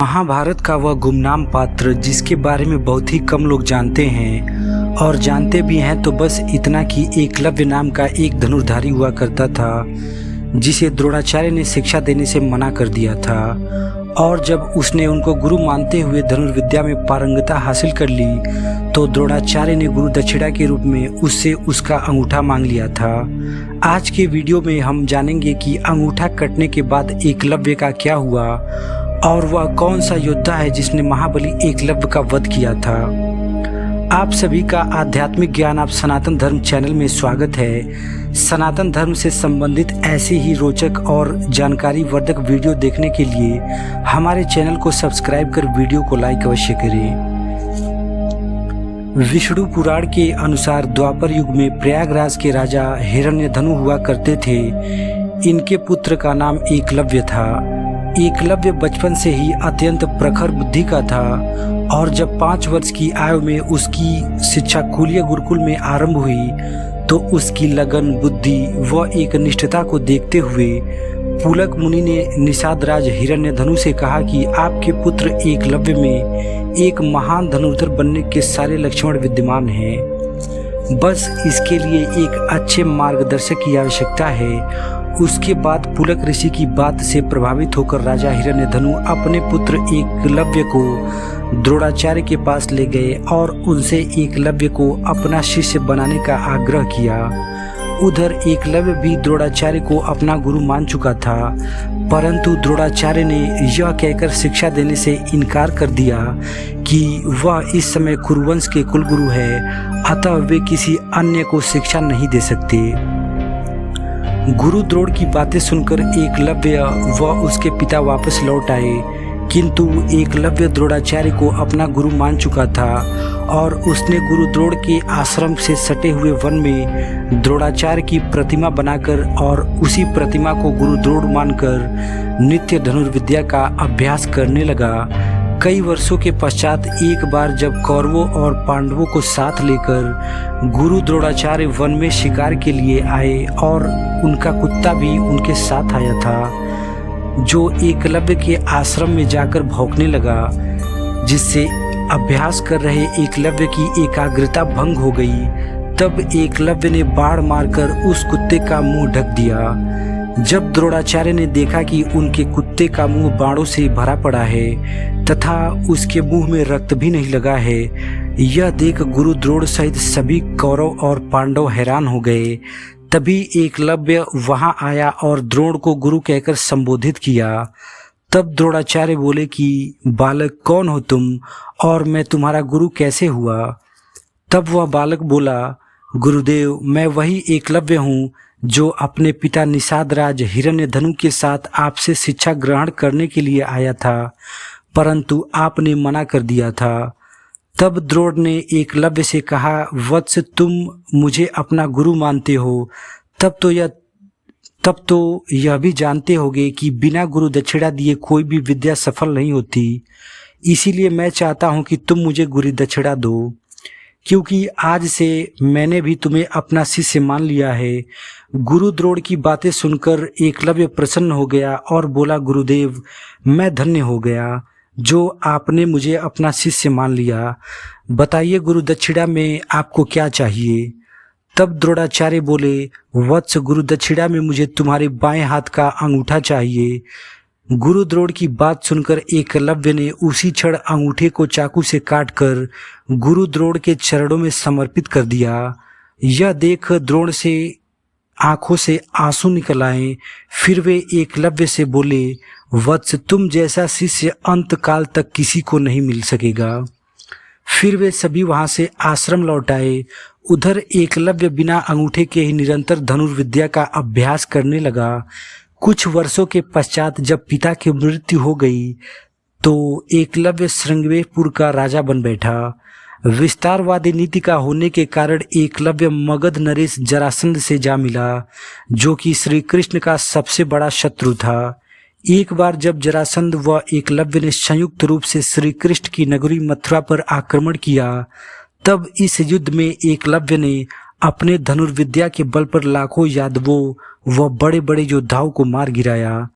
महाभारत का वह गुमनाम पात्र जिसके बारे में बहुत ही कम लोग जानते हैं और जानते भी हैं तो बस इतना कि एकलव्य नाम का एक धनुर्धारी हुआ करता था जिसे द्रोणाचार्य ने शिक्षा देने से मना कर दिया था। और जब उसने उनको गुरु मानते हुए धनुर्विद्या में पारंगता हासिल कर ली तो द्रोणाचार्य ने गुरु दक्षिणा के रूप में उससे उसका अंगूठा मांग लिया था। आज के वीडियो में हम जानेंगे कि अंगूठा कटने के बाद एकलव्य का क्या हुआ और वह कौन सा योद्धा है जिसने महाबली एकलव्य का वध किया था। आप सभी का आध्यात्मिक ज्ञान आप सनातन धर्म चैनल में स्वागत है। सनातन धर्म से संबंधित ऐसे ही रोचक और जानकारी वर्धक वीडियो देखने के लिए हमारे चैनल को सब्सक्राइब कर वीडियो को लाइक अवश्य करें। विष्णु पुराण के अनुसार द्वापर युग में प्रयागराज के राजा हिरण्यधनु हुआ करते थे। इनके पुत्र का नाम एकलव्य था। एकलव्य बचपन से ही अत्यंत प्रखर बुद्धि का था और जब 5 वर्ष की आयु में उसकी शिक्षा कुलीय गुरुकुल में आरंभ हुई तो उसकी लगन, बुद्धि व एक निष्ठता को देखते हुए पुलक मुनि ने निषाद राज हिरण्यधनु से कहा कि आपके पुत्र एकलव्य में एक महान धनुर्धर बनने के सारे लक्षण विद्यमान हैं। बस इसके लिए एक अच्छे मार्गदर्शक की आवश्यकता है। उसके बाद पुलक ऋषि की बात से प्रभावित होकर राजा हिरण्यधनु अपने पुत्र एकलव्य को द्रोणाचार्य के पास ले गए और उनसे एकलव्य को अपना शिष्य बनाने का आग्रह किया। उधर एकलव्य भी द्रोणाचार्य को अपना गुरु मान चुका था, परंतु द्रोणाचार्य ने यह कहकर शिक्षा देने से इनकार कर दिया कि वह इस समय कुरुवंश के कुलगुरु है, अतः वे किसी अन्य को शिक्षा नहीं दे सकते। गुरु द्रोण की बातें सुनकर एकलव्य व उसके पिता वापस लौट आए, किंतु एकलव्य द्रोणाचार्य को अपना गुरु मान चुका था और उसने गुरु द्रोण के आश्रम से सटे हुए वन में द्रोणाचार्य की प्रतिमा बनाकर और उसी प्रतिमा को गुरु द्रोण मानकर नित्य धनुर्विद्या का अभ्यास करने लगा। कई वर्षों के पश्चात एक बार जब कौरवों और पांडवों को साथ लेकर गुरु द्रोणाचार्य वन में शिकार के लिए आए और उनका कुत्ता भी उनके साथ आया था, जो एकलव्य के आश्रम में जाकर भौंकने लगा, जिससे अभ्यास कर रहे एकलव्य की एकाग्रता भंग हो गई। तब एकलव्य ने बाण मारकर उस कुत्ते का मुंह ढक दिया। जब द्रोणाचार्य ने देखा कि उनके कुत्ते का मुंह बाणों से भरा पड़ा है तथा उसके मुंह में रक्त भी नहीं लगा है, यह देख गुरु द्रोण सहित सभी कौरव और पांडव हैरान हो गए। तभी एकलव्य वहां आया और द्रोण को गुरु कहकर संबोधित किया। तब द्रोणाचार्य बोले कि बालक, कौन हो तुम और मैं तुम्हारा गुरु कैसे हुआ? तब वह बालक बोला, गुरुदेव, मैं वही एकलव्य हूँ जो अपने पिता निषाद राज हिरण्यधनु के साथ आपसे शिक्षा ग्रहण करने के लिए आया था, परंतु आपने मना कर दिया था। तब द्रोण ने एकलव्य से कहा, वत्स, तुम मुझे अपना गुरु मानते हो, तब तो यह भी जानते होगे कि बिना गुरु दक्षिणा दिए कोई भी विद्या सफल नहीं होती। इसीलिए मैं चाहता हूँ कि तुम मुझे गुरु दक्षिणा दो, क्योंकि आज से मैंने भी तुम्हें अपना शिष्य मान लिया है। गुरु द्रोण की बातें सुनकर एकलव्य प्रसन्न हो गया और बोला, गुरुदेव, मैं धन्य हो गया जो आपने मुझे अपना शिष्य मान लिया। बताइए गुरु दक्षिणा में आपको क्या चाहिए? तब द्रोणाचार्य बोले, वत्स, गुरु दक्षिणा में मुझे तुम्हारे बाएं हाथ का अंगूठा चाहिए। गुरु द्रोण की बात सुनकर एकलव्य ने उसी क्षण अंगूठे को चाकू से काटकर गुरु द्रोण के चरणों में समर्पित कर दिया। यह देख द्रोण से आंखों से आंसू निकल आए। फिर वे एकलव्य से बोले, वत्स, तुम जैसा शिष्य अंत काल तक किसी को नहीं मिल सकेगा। फिर वे सभी वहां से आश्रम लौट आए। उधर एकलव्य बिना अंगूठे के ही निरंतर धनुर्विद्या का अभ्यास करने लगा। कुछ वर्षों के पश्चात जब पिता की मृत्यु हो गई तो एकलव्य श्रृंगवेरपुर का राजा बन बैठा। विस्तारवादी नीति का होने के कारण एकलव्य मगध नरेश जरासंध से जा मिला, जो कि श्री कृष्ण का सबसे बड़ा शत्रु था। एक बार जब जरासंध व एकलव्य ने संयुक्त रूप से श्री कृष्ण की नगरी मथुरा पर आक्रमण किया, तब इस युद्ध में एकलव्य ने अपने धनुर्विद्या के बल पर लाखों यादवों व बड़े बड़े योद्धाओं को मार गिराया।